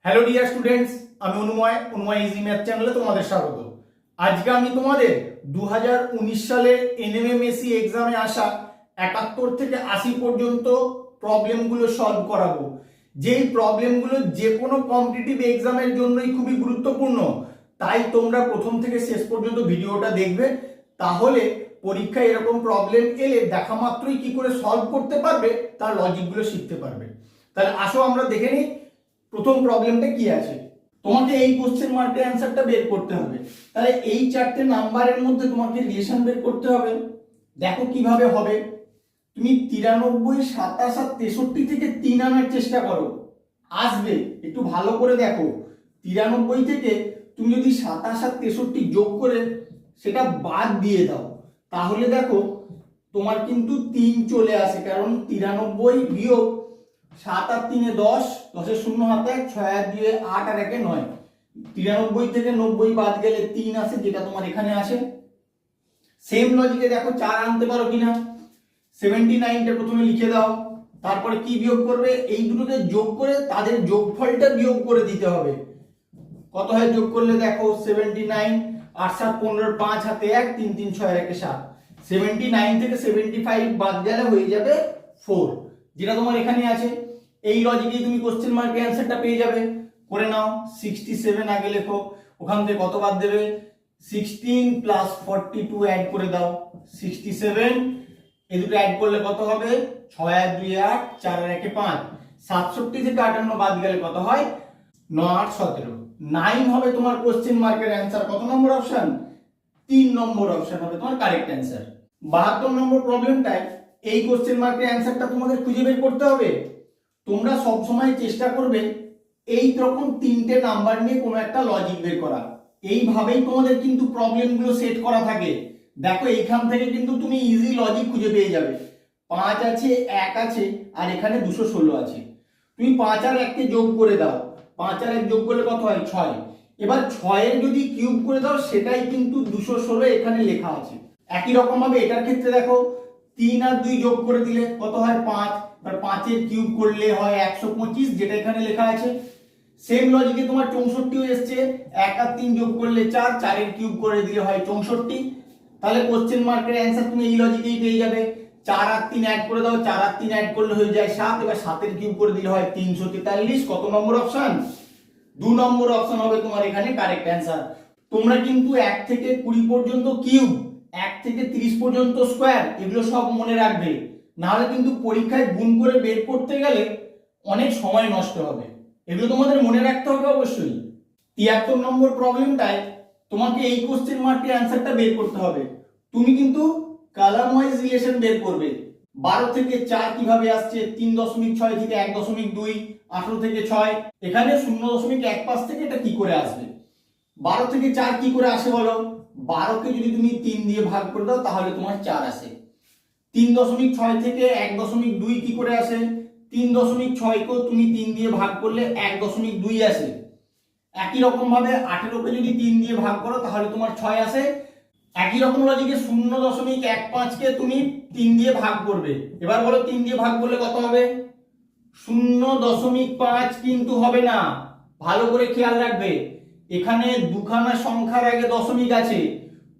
Hello dear students, আমি অনুময় easy math চ্যানেলে তোমাদের স্বাগত। আজকে আমি তোমাদের 2019 সালে এনএমএমএসসি এক্সামে আসা 71 থেকে 80 পর্যন্ত প্রবলেমগুলো সলভ করাবো। যেই প্রবলেমগুলো যে কোনো কম্পিটিটিভ এক্সামের জন্যই খুবই গুরুত্বপূর্ণ, তাই তোমরা প্রথম থেকে শেষ পর্যন্ত ভিডিওটা দেখবে। তাহলে পরীক্ষায় এরকম প্রবলেম এলে দেখা মাত্রই কি করে সলভ করতে পারবে তার লজিকগুলো শিখতে পারবে। তাহলে আসো আমরা দেখে নিই প্রথম প্রবলেমটা কি আছে। তোমাকে এই কোশ্চেন মার্কের অ্যান্সারটা বের করতে হবে। তাহলে এই চারটে নাম্বারের মধ্যে তোমাকে রিলেশন বের করতে হবে। দেখো কিভাবে হবে। তুমি 93, 27 আর 63 থেকে 3 আনার চেষ্টা করো, আসবে। একটু ভালো করে দেখো, 93 থেকে তুমি যদি 27 আর 63 যোগ করে সেটা বাদ দিয়ে দাও, তাহলে দেখো তোমার কিন্তু 3 চলে আসে। কারণ 93 বিয়োগ 7 আর 3 10, 10 শূন্য হাতে 1, 6 আর 2 8 আর 1 9। 93 থেকে 90 বাদ গেলে 3 আসে, যেটা তোমার এখানে আসে। সেম লজিকে দেখো 4 আনতে পারো কিনা। 79টা প্রথমে লিখে দাও, তারপরে কি বিয়োগ করবে, এই দুটোকে যোগ করে তাদের যোগফলটা বিয়োগ করে দিতে হবে। কত হয় যোগ করলে দেখো 79, 8 7 15, 5 হাতে 1, 3 3 6 1 7। 79 থেকে 75 বাদ গেলে হয়ে যাবে 4, যেটা তোমার এখানে আছে। এই লজিকেই তুমি কোশ্চেন মার্কের অ্যান্সারটা পেয়ে যাবে। করে নাও। 67 আগে লেখো, ওখান থেকে কত বাদ দেবে, 16 প্লাস 42 অ্যাড করে দাও। 67 এই দুটো অ্যাড করলে কত হবে, 6 আর 2 8, 4 আর 1 5। 67 থেকে 58 বাদ গেলে কত হয়, 9 8 17। 9 হবে তোমার কোশ্চেন মার্কের অ্যান্সার। কত নম্বর অপশন, 3 নম্বর অপশন হবে তোমার কারেক্ট অ্যান্সার। 72 নম্বর প্রবলেমটায় এই কোশ্চেন মার্কের অ্যান্সারটা তোমাদের খুঁজে বের করতে হবে। তোমরা সব সময় চেষ্টা করবে এই রকম তিনটে নাম্বার নিয়ে কোনো একটা লজিক বের করা। এইভাবেই তোমাদের কিন্তু প্রবলেমগুলো সেট করা থাকে। দেখো এইখান থেকে কিন্তু তুমি ইজি লজিক খুঁজে পেয়ে যাবে। 5 আছে, 1 আছে, আর এখানে 216 আছে। তুমি 5 আর 1 কে যোগ করে দাও, 5 আর 1 যোগ করলে কত হয় 6। এবার 6 এর যদি কিউব করে দাও সেটাই কিন্তু 216 এখানে লেখা আছে। একই রকম ভাবে এটার ক্ষেত্রে দেখো 3 আর 2 যোগ করে দিলে কত হয় 5, আর 5 এর কিউব করলে হয় 125, যেটা এখানে লেখা আছে। সেম লজিকে তোমার 64 এসছে, 1 আর 3 যোগ করলে 4, 4 এর কিউব করে দিলে হয় 64। তাহলে কোশ্চেন মার্কের অ্যান্সার তুমি এই লজিকেই পেয়ে যাবে। 4 আর 3 অ্যাড করে দাও, 4 আর 3 অ্যাড করলে হয়ে যায় 7। এবার 7 এর কিউব করে দিলে হয় 343। কত নম্বর অপশন, 2 নম্বর অপশন হবে তোমার এখানে কারেক্ট অ্যান্সার। তোমরা কিন্তু 1 থেকে 20 পর্যন্ত কিউব, 1 থেকে 30 পর্যন্ত স্কোয়ার, এগুলো সব মনে রাখবে। নাহলে কিন্তু পরীক্ষায় গুণ করে বের করতে গেলে অনেক সময় নষ্ট হবে। এগুলো তোমাদের মনে রাখতে হবে অবশ্যই। 73 নম্বর প্রবলেমটায় তোমাকে এই কোশ্চেন মার্কের অ্যান্সারটা বের করতে হবে। তুমি কিন্তু কলাম ওয়াইজ রিলেশন বের করবে। 12 থেকে 4 কিভাবে আসছে, 3.6 থেকে 1.2, 18 থেকে 6, এখানে 0.15 থেকে এটা কি করে আসবে। 12 থেকে 4 কি করে আসে বলো, 12 কে যদি তুমি 3 দিয়ে ভাগ করে দাও তাহলে তোমার 4 আসে। 3.6 থেকে 1.2 কি করে আসে, 3.6 কেও তুমি 3 দিয়ে ভাগ করলে 1.2 আসে। একই রকম ভাবে 18 কে যদি 3 দিয়ে ভাগ করো তাহলে তোমার 6 আসে। একই রকম লজিকে 0.15 কে তুমি 3 দিয়ে ভাগ করবে। এবার বলো 3 দিয়ে ভাগ করলে কত হবে, 0.5 কিন্তু হবে না। ভালো করে খেয়াল রাখবে, এখানে দুখানা সংখ্যার আগে দশমিক আছে,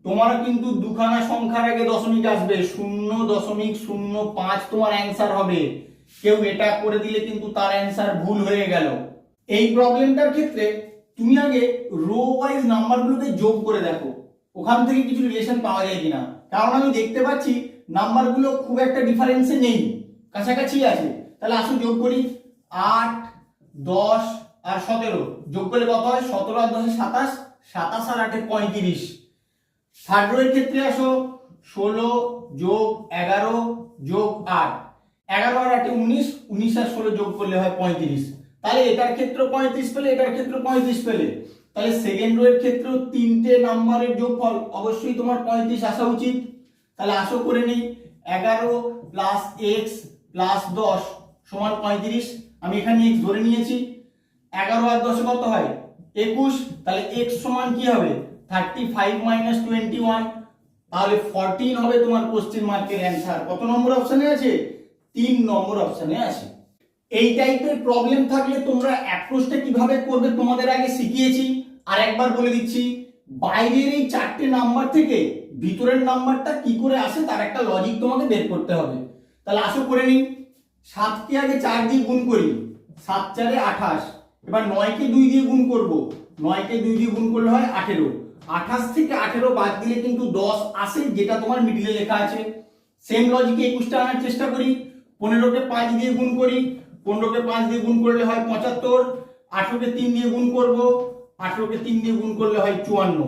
তোমার কিন্তু দুখানা সংখ্যার আগে দশমিক আসবে। 0.05 তোমার অ্যান্সার হবে। কেউ এটা করে দিলে কিন্তু তার অ্যান্সার ভুল হয়ে গেল। এই প্রবলেমটার ক্ষেত্রে তুমি আগে রো ওয়াইজ নাম্বারগুলোকে যোগ করে দেখো, ওখান থেকে কিছু রিলেশন পাওয়া যায় কিনা। কারণ আমি দেখতে পাচ্ছি নাম্বারগুলো খুব একটা ডিফারেন্সে নেই, কাছাকাছি আছে। তাহলে আসুন যোগ করি। 8, 10 আর 17 যোগ করলে কত হয়, 17 আর 10 27, 27 আর 8 35। থার্ড রো এর ক্ষেত্রে আসো, 16 যোগ 11 যোগ 8, 11 আর 8 19, 19 আর 16 যোগ করলে হয় 35। তাহলে এটার ক্ষেত্রে 35 পেলে, এটার ক্ষেত্রে 35 পেলে। তাহলে সেকেন্ড রো এর ক্ষেত্রেও তিনটে নাম্বারের যোগফল অবশ্যই তোমার 35 আসা উচিত। তাহলে আসো করে নেই, 11 প্লাস x প্লাস 10 সমান 35। আমি এখানে x ধরে নিয়েছি। 11 আর 10 কত হয় 21। তাহলে x সমান কি হবে, 35 মাইনাস 21, তাহলে 14 হবে তোমার কোশ্চেন মার্কের অ্যান্সার। কত নম্বর অপশনে আছে, 3 নম্বর অপশনে আছে। এই টাইপের প্রবলেম থাকলে তোমরা অ্যাপ্রোচটা কিভাবে করবে তোমাদের আগে শিখিয়েছি, আর একবার বলে দিচ্ছি। বাইরের এই 4টে নাম্বার থেকে ভিতরের নাম্বারটা কি করে আসে তার একটা লজিক তোমাকে বের করতে হবে। তাহলে আসো করে নিই। 7কে আগে 4 দিয়ে গুণ করি, 7 4 28। এবার 9কে 2 দিয়ে গুণ করব, 9কে 2 দিয়ে গুণ করলে হয় 18। 28 থেকে 18 বাদ দিলে কিন্তু 10 আসে, যেটা তোমার মিডিলে লেখা আছে। সেম লজিকে 21টা আনার চেষ্টা করি। 15কে 5 দিয়ে গুণ করি, 15কে 5 দিয়ে গুণ করলে হয় 75। 18কে 3 দিয়ে গুণ করব, 18কে 3 দিয়ে গুণ করলে হয় 54।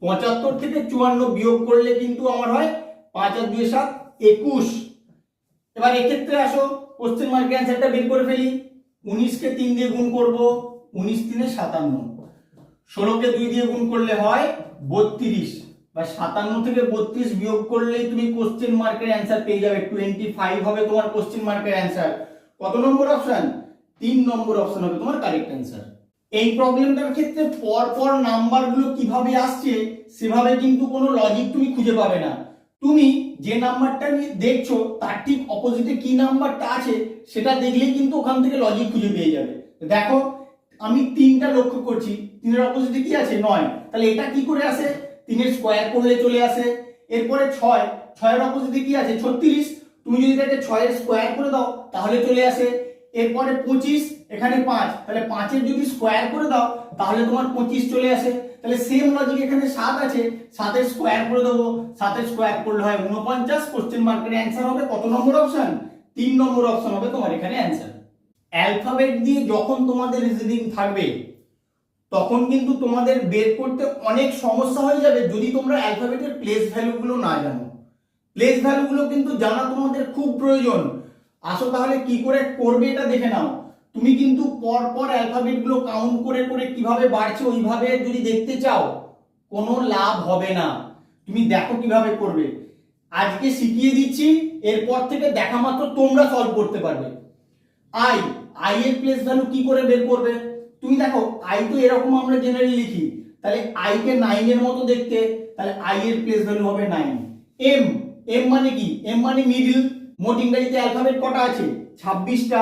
75 থেকে 54 বিয়োগ করলে কিন্তু আমার হয় 5 আর 2 7 21। এবার এক্ষেত্রে আসো কোশ্চেন মার্কের অ্যান্সারটা বের করে ফেলি। 19কে 3 দিয়ে গুণ করব, 19 3 57। 16কে 2 দিয়ে গুণ করলে হয় 32, বা 57 থেকে 32 বিয়োগ করলেই তুমি কোশ্চেন মার্কের অ্যান্সার পেয়ে যাবে। 25 হবে তোমার কোশ্চেন মার্কের অ্যান্সার। কত নম্বর অপশন? 3 নম্বর অপশন হবে তোমার কারেক্ট অ্যান্সার। এই প্রবলেমটার ক্ষেত্রে পরপর নাম্বারগুলো কিভাবে আসছে সেভাবে কিন্তু কোনো লজিক তুমি খুঁজে পাবে না। তুমি যে নাম্বারটা দেখছো তার ঠিক অপোজিটে কি নাম্বারটা আছে সেটা দেখলেই কিন্তু ওখান থেকে লজিক খুঁজে পেয়ে যাবে। দেখো আমি 3টা লক্ষ্য করছি, 3 এর অপোজিটে কি আছে? 9। তাহলে এটা কি করে আসে? 3 এর স্কয়ার করলে চলে আসে। এরপরে 6, 6 এর অপোজিটে কি আছে? 36। তুমি যদি এটাকে 6 এর স্কয়ার করে দাও তাহলে চলে আসে। এরপরে 25, এখানে 5, তাহলে 5 এর যদি স্কয়ার করে দাও তাহলে তোমার 25 চলে আসে। তাহলে সেম লজিক এখানে 7 আছে, 7 এর স্কয়ার করে দেবো, 7 এর স্কয়ার করলে হয় 49। কোশ্চেন মার্কের অ্যান্সার হবে কত নম্বর অপশন? 3 নম্বর অপশন হবে তোমার এখানে অ্যান্সার। অ্যালফাবেট দিয়ে যখন তোমাদের রিজনিং থাকবে তখন কিন্তু তোমাদের বের করতে অনেক সমস্যা হয়ে যাবে যদি তোমরা অ্যালফাবেটের প্লেস ভ্যালুগুলো না জানো। প্লেস ভ্যালুগুলো কিন্তু জানা তোমাদের খুব প্রয়োজন। আসো তাহলে কি করে করবে এটা দেখে নাও। তুমি কিন্তু পরপর অ্যালফাবেটগুলো কাউন্ট করে করে কিভাবে বাড়ছে ওইভাবে যদি দেখতে চাও কোনো লাভ হবে না। তুমি দেখো কিভাবে করবে, আজকে শিখিয়ে দিচ্ছি, এরপর থেকে দেখা মাত্র তোমরা সলভ করতে পারবে। আই, আই এর প্লেস ভ্যালু কি করে বের করবে? তুমি দেখো আই তো এরকম আমরা জেনারেলি লিখি, তাহলে আই কে 9 এর মতো দেখতে, তাহলে আই এর প্লেস ভ্যালু হবে 9। এম, এম মানে কি? এম মানে মিডল। মোট ইংরেজিতে অ্যালফাবেট কটা আছে? 26টা।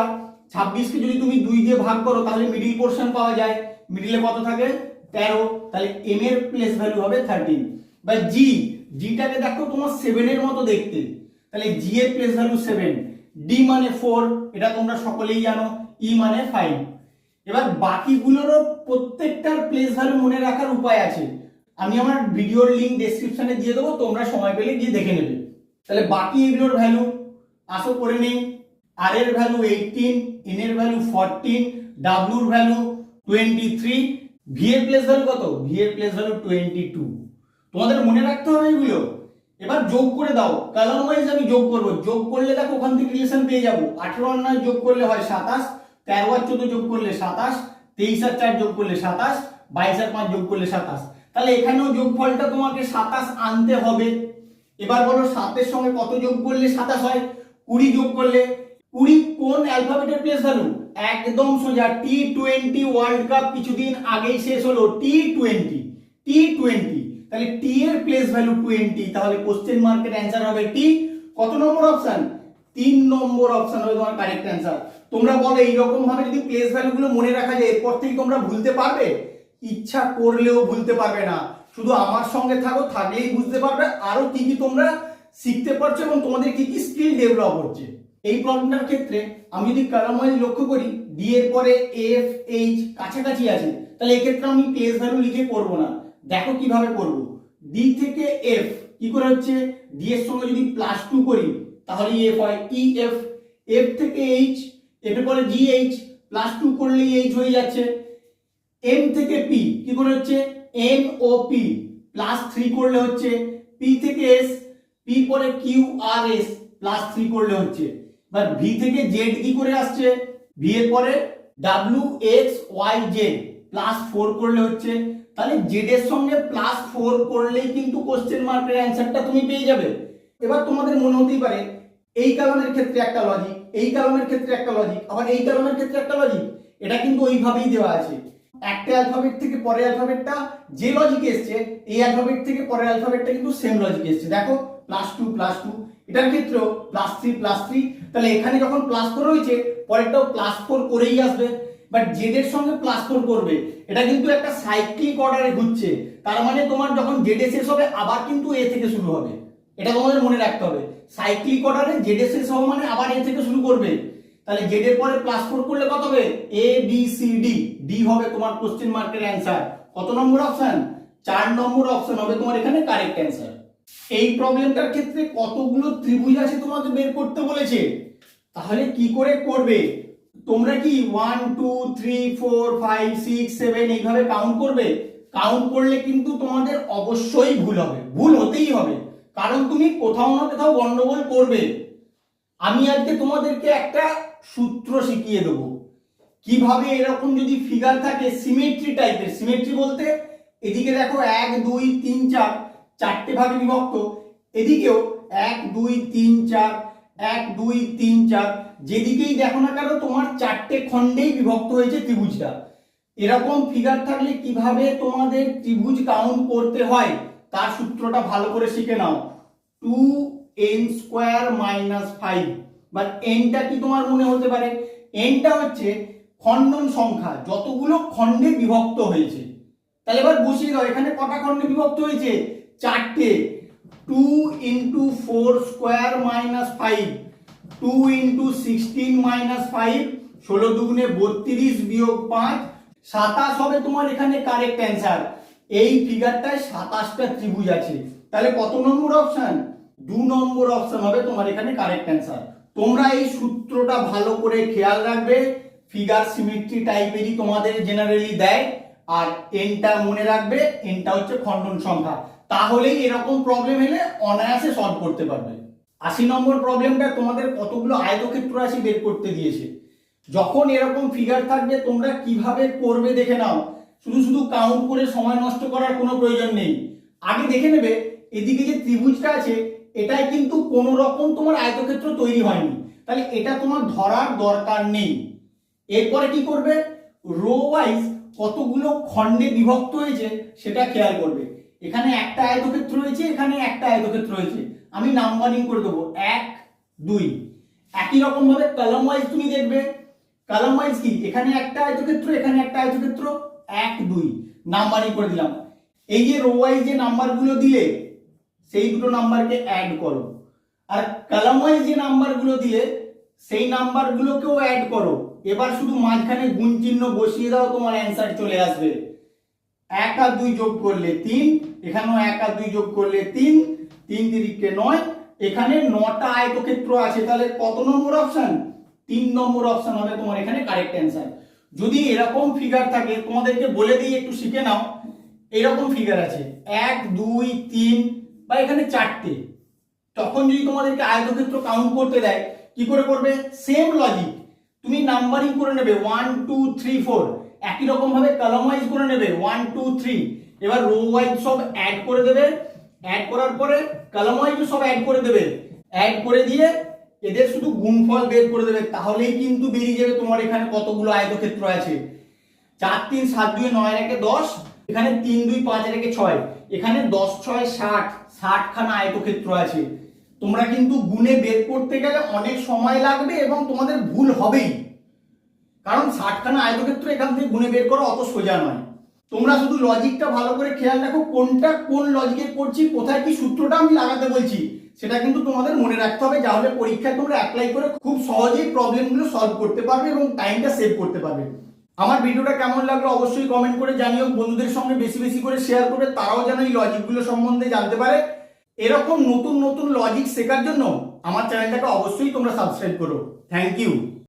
26কে যদি তুমি 2 দিয়ে ভাগ করো তাহলে মিডল পোরশন পাওয়া যায়। মিডলে কত থাকে? 13। তাহলে এম এর প্লেস ভ্যালু হবে 13। বা জি, জিটাকে দেখো তোমার 7 এর মতো দেখতে, তাহলে জি এর প্লেস ভ্যালু 7। ডি মানে 4, এটা তোমরা সকলেই জানো। ই মানে 5। এবার বাকিগুলোরও প্রত্যেকটার প্লেস ভ্যালু মনে রাখার উপায় আছে, আমি আমার ভিডিওর লিংক ডেসক্রিপশনে দিয়ে দেবো, তোমরা সময় পেলে গিয়ে দেখে নেবে। তাহলে বাকি এগুলোর ভ্যালু আসো করে নেই। আর এর ভ্যালু 18, এন এর ভ্যালু 14, ডাব্লিউর ভ্যালু 23, ভি এর প্লেস ভ্যালু কত? ভি এর প্লেস ভ্যালু 22। তোমাদের মনে রাখতে হবে এগুলো। এবার যোগ করে দাও, কলাম ওয়াইজ আমি যোগ করব। যোগ করলে দেখো ওখান থেকে রিলেশন পেয়ে যাবো। 18 আর 9 যোগ করলে হয় 27, 13 আর 14 যোগ করলে 27, 23 আর 4 যোগ করলে 27, 22 আর 5 যোগ করলে 27। তাহলে এখানেও যোগফলটা তোমাকে 27 আনতে হবে। এবার বলো 7 এর সঙ্গে কত যোগ করলে 27 হয়? 20 যোগ করলে। 20 কোন অ্যালফাবেটের প্লেস ভ্যালু? একদম সোজা, T20 ওয়ার্ল্ড কাপ কিছুদিন আগেই শেষ হলো। T20, T20, তাহলে টি এর প্লেস ভ্যালু 20, তাহলে কোশ্চেন মার্কের অ্যান্সার হবে টি। কত নম্বর অপশন? 3 নম্বর অপশন হবে তোমার কারেক্ট অ্যান্সার। তোমরা বলো এইরকম ভাবে যদি প্লেস ভ্যালুগুলো মনে রাখা যায় এরপর থেকে তোমরা ভুলতে পারবে? ইচ্ছা করলেও ভুলতে পারবে না। শুধু আমার সঙ্গে থাকো, থাকলেই বুঝতে পারবে আরো কি কি তোমরা শিখতে পারছো এবং তোমাদের কি কি স্কিল ডেভেলপ হচ্ছে। এই প্রবলেমটার ক্ষেত্রে আমি যদি কলাম ওয়াইজ লক্ষ্য করি, ডি এর পরে এফ এইচ কাছাকাছি আছে, তাহলে এক্ষেত্রে আমি প্লেস ভ্যালু লিখে করবো না। দেখো কিভাবে করব। ডি থেকে এফ কি করে হচ্ছে? ডি এর সঙ্গে যদি +2 করি তাহলে এফ হয় ই এফ। এফ থেকে এইচ, এফ এর পরে জি এইচ, +2 করলে এইচ হয়ে যাচ্ছে। এম থেকে পি কি করে হচ্ছে? এন ও পি, +3 করলে হচ্ছে। পি থেকে এস, পি পরে কিউ আর এস, +3 করলে হচ্ছে। এবার ভি থেকে জেড কি করে আসছে? ভি এর পরে ডাব্লিউ এক্স ওয়াই জেড, +4 করলে হচ্ছে। তাহলে জেড এর সঙ্গে +4 করলেই কিন্তু কোশ্চেন মার্কের অ্যান্সারটা তুমি পেয়ে যাবে। এবার তোমাদের মনে হতেই পারে এই কলামের ক্ষেত্রে একটা লজিক, এই কলামের ক্ষেত্রে একটা লজিক, আবার এই কলামের ক্ষেত্রে একটা লজিক। এটা কিন্তু ওইভাবেই দেওয়া আছে। একটা অ্যালফাবেট থেকে পরের অ্যালফাবেটটা যে লজিকে এসছে, এই অ্যালফাবেট থেকে পরের অ্যালফাবেটটা কিন্তু সেম লজিকে এসছে। দেখো +2 +2, এটার ক্ষেত্রেও +3 তাহলে এখানে যখন +4 হয়েছে পরেরটাও +4 করেই আসবে। বাট জেড এর সঙ্গে +4 করবে, এটা কিন্তু একটা সাইক্লিক অর্ডারে ঘুরছে, তার মানে তোমার যখন জেড এ শেষ হবে আবার কিন্তু এ থেকে শুরু হবে, এটা তোমাদের মনে রাখতে হবে। সাইক্লিক অর্ডারে জেড এ শেষ হবে মানে আবার এ থেকে শুরু করবে। তাহলে জেড এর পরে +4 করলে কত হবে? A B C D, D হবে তোমার কোশ্চেন মার্কের অ্যান্সার। কত নম্বর অপশন? 4 নম্বর অপশন হবে তোমার এখানে কারেক্ট অ্যান্সার। এই প্রবলেমটার ক্ষেত্রে কতগুলো ত্রিভুজ আছে তোমাকে বের করতে বলেছে, তাহলে কি করে করবে? তোমরা কি 1 2 3 4 5 6 7 এইভাবে কাউন্ট করবে? কাউন্ট করলে কিন্তু তোমাদের অবশ্যই ভুল হবে, ভুল হতেই হবে, কারণ তুমি কোথাও না কোথাও গন্ডগোল করবে। আমি আজকে তোমাদেরকে একটা সূত্র শিখিয়ে দেবো কিভাবে এরকম যদি ফিগার থাকে সিমেট্রি টাইপের, সিমেট্রি বলতে এদিকে দেখো 1 2 3 4 চারটে ভাগে বিভক্ত, এদিকেও 1 2 3 4 1 2 3 4, যেদিকেই দেখো না কেন তোমার চারটে খণ্ডেই বিভক্ত হয়েছে ত্রিভুজটা। এরকম ফিগার থাকলে কিভাবে তোমাদের ত্রিভুজ কাউন্ট করতে হয় তার সূত্রটা ভালো করে শিখে নাও। 2n² - 5, বাট nটা কি তোমার মনে হতে পারে? nটা হচ্ছে খণ্ডন সংখ্যা, যতগুলো খণ্ডে বিভক্ত হয়েছে। তাহলে এবার বসিয়ে দাও, এখানে কটা খণ্ডে বিভক্ত হয়েছে? চারটে। 2 × 4² - 5, 2 × 16 - 5, 16 দুগুণে 32 বিয়োগ 5, 27 হবে তোমার এখানে কারেক্ট অ্যান্সার। এই ফিগারটায় 27টা ত্রিভুজ আছে, তাহলে কত নম্বর অপশন? 2 নম্বর অপশন হবে তোমার এখানে কারেক্ট অ্যান্সার। তোমরা এই সূত্রটা ভালো করে খেয়াল রাখবে, ফিগার সিমেট্রি টাইপেরই তোমাদের জেনারেলি দেয়, আর এনটা মনে রাখবে, এনটা হচ্ছে খণ্ডন সংখ্যা, তাহলেই এরকম প্রবলেম এলে অনায়াসে সলভ করতে পারবে। 80 নম্বর প্রবলেমটা তোমাদের কতগুলো আয়তক্ষেত্র রাশি বের করতে দিয়েছে। যখন এরকম ফিগার থাকবে তোমরা কিভাবে করবে দেখে নাও, শুধু শুধু কাউন্ট করে সময় নষ্ট করার কোনো প্রয়োজন নেই। আগে দেখে নেবে এদিকে যে ত্রিভুজটা আছে এটাই কিন্তু কোনো রকম তোমার আয়তক্ষেত্র তৈরি হয়নি, তাহলে এটা তোমার ধরার দরকার নেই। এরপরে কি করবে? রো ওয়াইজ কতগুলো খণ্ডে বিভক্ত হয়েছে সেটা খেয়াল করবে। এখানে একটা আয়তক্ষেত্র রয়েছে, এখানে একটা আয়তক্ষেত্র রয়েছে, আমি নাম্বারিং করে দেবো 1 2। একই রকম ভাবে কলাম ওয়াইজ তুমি দেখবে, কলাম ওয়াইজ কি, এখানে একটা আয়তক্ষেত্র, এখানে একটা আয়তক্ষেত্র, 1 2 নাম্বারিং করে দিলাম। এই যে রো ওয়াইজ যে নাম্বারগুলো দিলে সেই দুটো নাম্বারকে অ্যাড করো, আর কলাম ওয়াইজ যে নাম্বারগুলো দিলে সেই নাম্বারগুলোকেও অ্যাড করো। এবার শুধু মাঝখানে গুণ চিহ্ন বসিয়ে দাও, তোমার অ্যান্সার চলে আসবে। 1 আর 2 যোগ করলে 3, এখানেও 1 আর 2 যোগ করলে 3, 3 3 9, এখানে 9টা আয়তক্ষেত্র আছে, তাহলে কত নম্বর অপশন? 3 নম্বর অপশন হবে তোমার এখানে কারেক্ট অ্যান্সার। যদি এরকম ফিগার থাকে তোমাদেরকে বলে দিই, একটু শিখে নাও। এরকম ফিগার আছে 1 2 3 বা এখানে 4টে, তখন যদি তোমাদেরকে আয়তক্ষেত্র কাউন্ট করতে দেয় কি করে করবে? সেম লজিক, তুমি নাম্বারিং করে নেবে 1 2 3 4, একই রকম ভাবে কলাম ওয়াইজ করে নেবে 1 2 3, এবার রো ওয়াইজ সব অ্যাড করে দেবে, অ্যাড করার পরে কলাম ওয়াইজ সব অ্যাড করে দেবে, অ্যাড করে দিয়ে এদের শুধু গুণফল বের করে দেবে, তাহলেই কিন্তু বেরিয়ে যাবে তোমার এখানে কতগুলো আয়তক্ষেত্র আছে। 4 3 7 2 9 1 10, এখানে 3 2 5 1 6, এখানে 10 6 60, 60 খানা আয়তক্ষেত্র আছে। তোমরা কিন্তু গুণে বের করতে গেলে অনেক সময় লাগবে এবং তোমাদের ভুল হবেই, কারণ 60 খানা আয়তক্ষেত্র এখান থেকে গুণে বের করা অত সোজা নয়। তোমরা শুধু লজিকটা ভালো করে খেয়াল রাখো, কোনটা কোন লজিকে করছি, কোথায় কি সূত্রটা আমি লাগাতে বলছি, সেটা কিন্তু তোমাদের মনে রাখতে হবে, তাহলে পরীক্ষায় তোমরা অ্যাপ্লাই করে খুব সহজেই প্রবলেমগুলো সলভ করতে পারবে এবং টাইমটা সেভ করতে পারবে। আমার ভিডিওটা কেমন লাগলো অবশ্যই কমেন্ট করে জানিও, বন্ধুদের সঙ্গে বেশি বেশি করে শেয়ার করে, তারাও যেন এই লজিকগুলো সম্বন্ধে জানতে পারে। এরকম নতুন নতুন লজিক শেখার জন্য আমার চ্যানেলটাকে অবশ্যই তোমরা সাবস্ক্রাইব করো। Thank you.